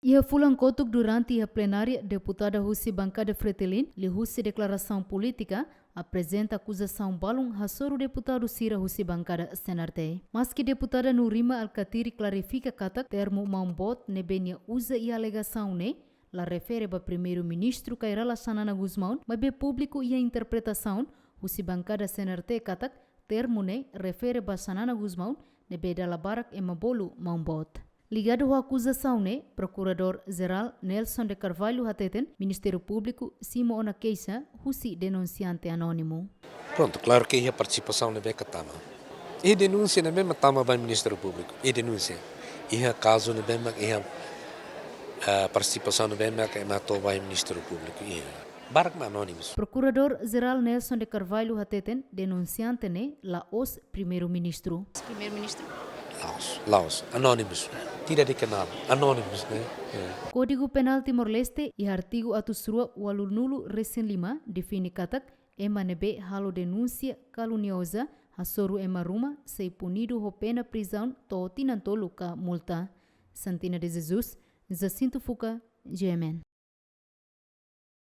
Ia fulang kotuk durante a plenária, deputada Russi Bancada Fretilin, li Russi declaração política, apresenta acusação balum hasoru deputado Sira Russi Bancada Senarte. Mas que deputada Nurima Alcatiri clarifica katak termo mambot nebenia usa e alegação ne, la refere ba Primeiru-Ministru Kairala Sanana Guzmão, mas be público e a interpretação, Russi Bancada Senarte katak termo ne refere ba Sanana Guzmão, nebe dala barak e mabolu mambot. Ligado à acusação, Procurador-Geral Nelson de Carvalho Hateten, Ministério Público, simu ona keixa, Russi denunciante anônimo. Pronto, claro que a participação não é catama. E denúncia não é matama para o Ministério Público. E denúncia. E a caso não é a participação não é que matou para o Ministério Público. E barco anônimos. Procurador-Geral Nelson de Carvalho Hateten, denunciante ne la os Primeiro-Ministru. Primeiro-Ministru. Laos, anônimos. Tira de canal, anônimos, né? Código Penal Timor-Leste e artigo atusrua walunulu recém lima define katak emanebe halo denúncia kalunioza hasoru emaruma sei punido ho pena prisão to tinantolu ka multa. Santina de Jesus, Jacinto Fuca, GMN.